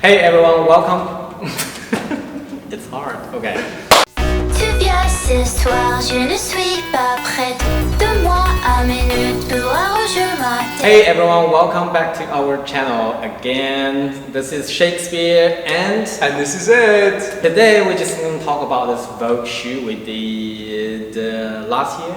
Hey everyone, welcome. It's hard. Okay. Tu viens ce soir, je ne suis pas prête. Donne-moi un minute pour arranger ma tête. Hey everyone, welcome back to our channel again. This is Shakespeare and this is Ed. Today we're just going to talk about this Vogue shoot we did last year.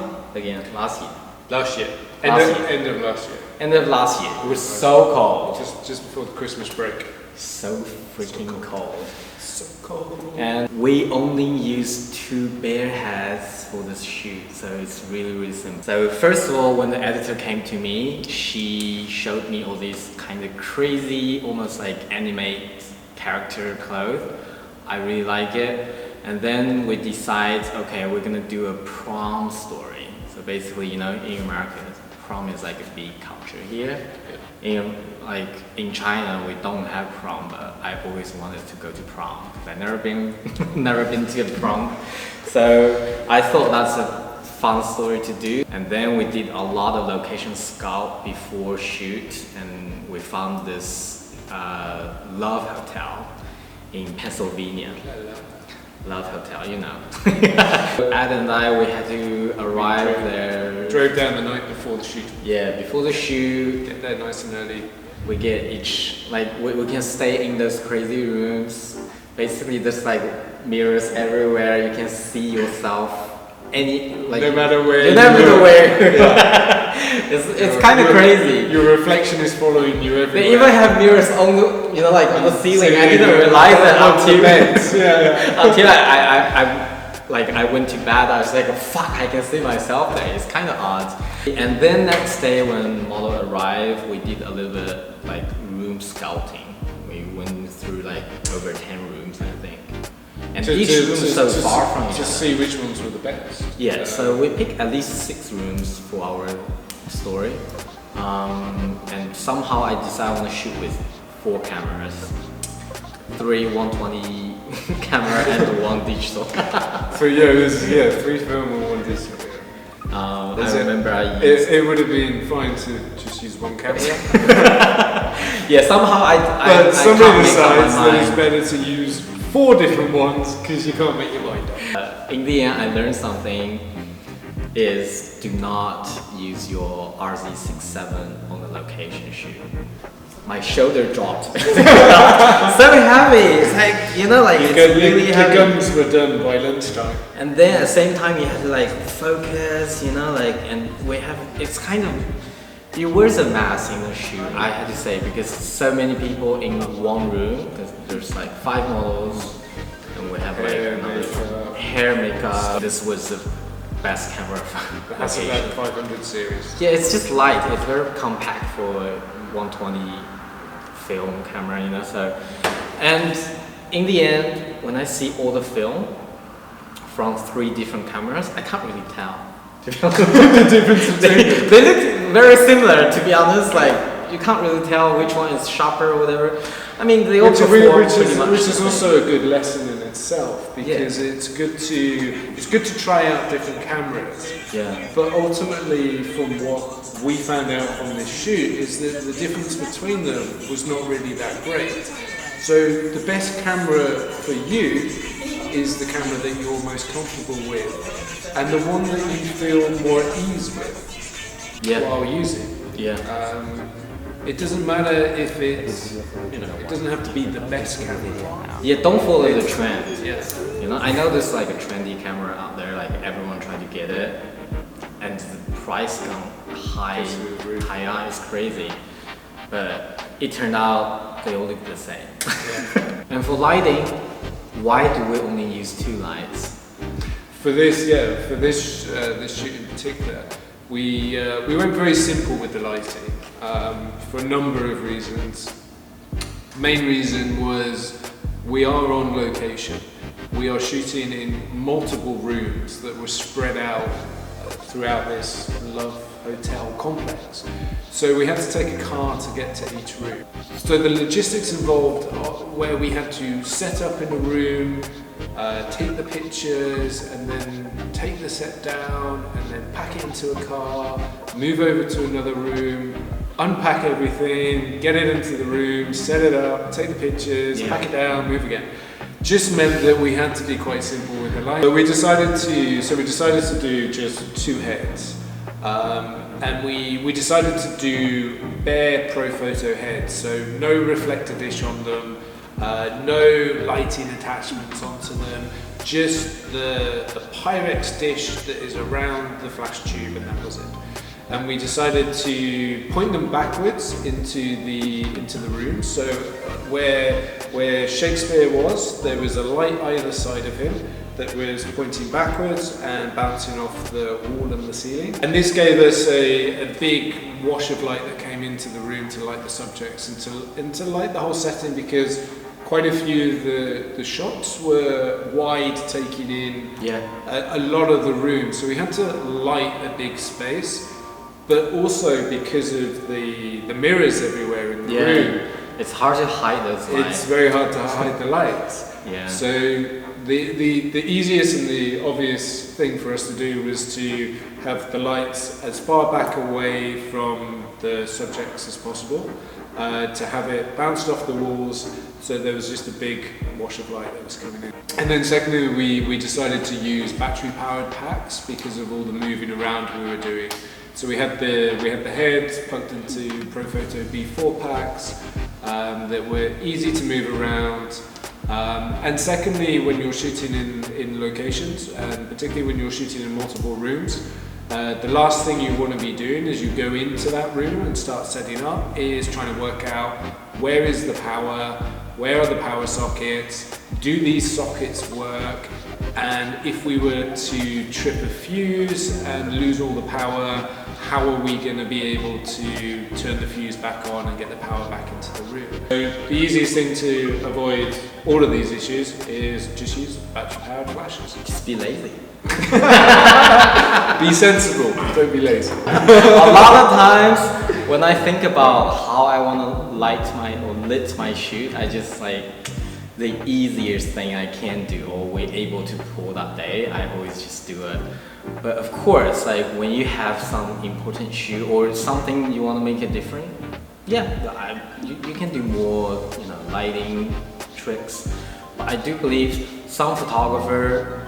Last year. End End of last year. End of last year. It was so cold. Just before the Christmas break. So freaking cold. So cold. And we only used 2 bare heads for this shoot, so it's really simple. So first of all, when the editor came to me, she showed me all these kind of crazy, almost like anime character clothes. I really like it. And then we decide, okay, we're gonna do a prom story. So basically, you know, in America, prom is like a big culture here. In China, we don't have prom, but I always wanted to go to prom because I've never been to a prom. So I thought that's a fun story to do. And then we did a lot of location scout before shoot, and we found this Love Hotel in Pennsylvania. Love Hotel, you know. Ed and I, we had to arrive there. Drove down the night before the shoot. Yeah, before the shoot. Get there nice and early. We get each, like, we can stay in those crazy rooms. Basically, there's like mirrors everywhere. You can see yourself no matter where. Yeah. it's kind of crazy. Your reflection is following you everywhere. They even have mirrors on the, you know, like on the ceiling. I didn't realize that until I went to bed. I was like, fuck, I can see myself there. It's kind of odd. And then next day when model arrived, we did a little bit like room scouting. We went through like over 10 rooms, I think. And each room is so far from each other. Just see which ones were the best. Yeah, so we picked at least 6 rooms for our story. And somehow I decided I want to shoot with 4 cameras. 3 120 camera and 1 digital. So yeah, it was 3 film and 1 digital. I remember I used... It would have been fine to just use 1 camera. Yeah, somehow But somebody decides that it's mind. better to use 4 different ones because you can't make your mind up. In the end, I learned something is do not use your RZ67 on the location shoot. My shoulder dropped. So heavy. It's like, you know, like it's really heavy. The guns were done by lunchtime. And then at the same time, you have to like focus, you know, like, and we have, it's kind of, you wear a mask in the shoot, I had to say, because so many people in one room, because there's like 5 models, and we have like hair makeup. This was the best camera. The Hasselblad 500 series. Yeah, it's just light. It's very compact for a 120 film camera, you know. So, and in the end, when I see all the film from 3 different cameras, I can't really tell. To be honest, the difference between they look very similar. To be honest, like you can't really tell which one is sharper or whatever. I mean, they all perform pretty much. Which is also a good lesson in itself because it's good to try out different cameras. Yeah. But ultimately, from what we found out from this shoot, is that the difference between them was not really that great. So the best camera for you is the camera that you're most comfortable with, and the one that you feel more at ease with while using. Yeah. It doesn't matter if it's, you know, it doesn't have to be the best camera. Yeah, don't follow the trend. Yeah. You know, I know there's like a trendy camera out there, like everyone trying to get it, and the price gone high on, it's crazy. But it turned out they all look the same. Yeah. And for lighting, why do we only use 2 lights? For this shoot in particular, we went very simple with the lighting for a number of reasons. Main reason was we are on location. We are shooting in multiple rooms that were spread out throughout this Love Hotel complex. So we had to take a car to get to each room. So the logistics involved where we had to set up in a room, take the pictures, and then take the set down, and then pack it into a car, move over to another room, unpack everything, get it into the room, set it up, take the pictures, pack it down, move again. Just meant that we had to be quite simple with the light. But we decided to do just 2 heads. And we decided to do bare Profoto heads, so no reflector dish on them, no lighting attachments onto them, just the Pyrex dish that is around the flash tube, and that was it. And we decided to point them backwards into the room. So where Shakespeare was, there was a light either side of him that was pointing backwards and bouncing off the wall and the ceiling. And this gave us a big wash of light that came into the room to light the subjects and to light the whole setting, because quite a few of the shots were wide, taking in a lot of the room. So we had to light a big space, but also because of the mirrors everywhere in the room. It's hard to hide those lights. It's very hard to hide the lights. Yeah. So the easiest and the obvious thing for us to do was to have the lights as far back away from the subjects as possible, to have it bounced off the walls, so there was just a big wash of light that was coming in. And then secondly, we decided to use battery powered packs because of all the moving around we were doing. So we had the heads plugged into Profoto B4 packs that were easy to move around. And secondly, when you're shooting in locations, and particularly when you're shooting in multiple rooms, the last thing you want to be doing as you go into that room and start setting up is trying to work out where is the power, where are the power sockets, do these sockets work, and if we were to trip a fuse and lose all the power, how are we going to be able to turn the fuse back on and get the power back into the room? So the easiest thing to avoid all of these issues is just use battery powered flashes. Just be lazy. Be sensible, don't be lazy. A lot of times when I think about how I want to lit my shoot, I just the easiest thing I can do or we're able to pull that day, I always just do it. But of course, when you have some important shoot or something you want to make it different, you can do more, lighting tricks. But I do believe some photographer,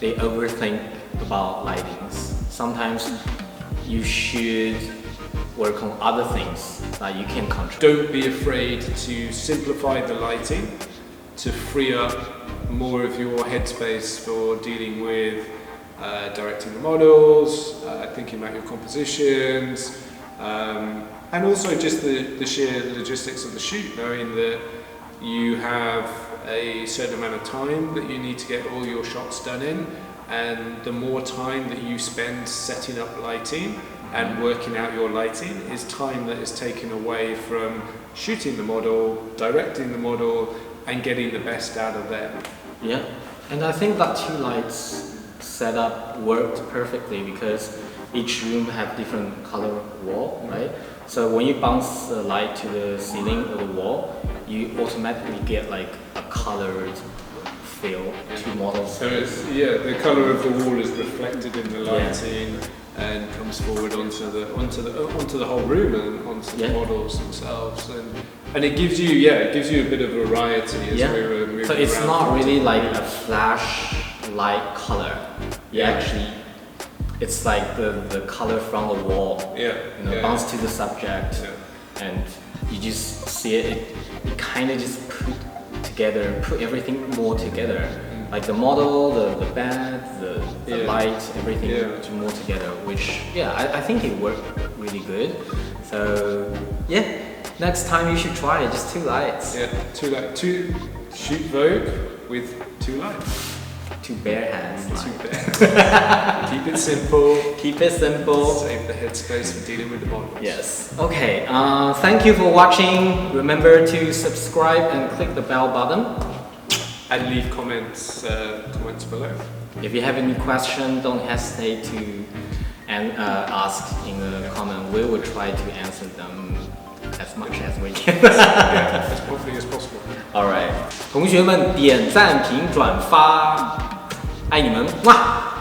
they overthink about lightings. Sometimes you should work on other things that you can control. Don't be afraid to simplify the lighting to free up more of your headspace for dealing with directing the models, thinking about your compositions, and also just the sheer logistics of the shoot, knowing that you have a certain amount of time that you need to get all your shots done in, and the more time that you spend setting up lighting and working out your lighting is time that is taken away from shooting the model, directing the model, and getting the best out of them. Yeah, and I think that 2 lights setup worked perfectly because each room have different color wall, right? So when you bounce the light to the ceiling or the wall, you automatically get a colored feel to models. So the color of the wall is reflected in the lighting and comes forward onto the whole room and onto the models themselves, and it gives you a bit of variety as we were moving around. So it's not really a flash light color. It's the color from the wall. Bounce to the subject, and you just see it kind of just put everything more together. The model, the bed, the light, everything more together, which I think it worked really good. So next time you should try it, just 2 lights. Shoot Vogue with 2 lights. 2 bare hands. Keep it simple. Keep it simple. Save the headspace for dealing with the models. Yes. Okay. Thank you for watching. Remember to subscribe and click the bell button. And leave comments below. If you have any question, don't hesitate to ask in the comment. We will try to answer them as much as we can. As quickly as possible. Alright， 同学们点赞、评、转发，爱你们，哇！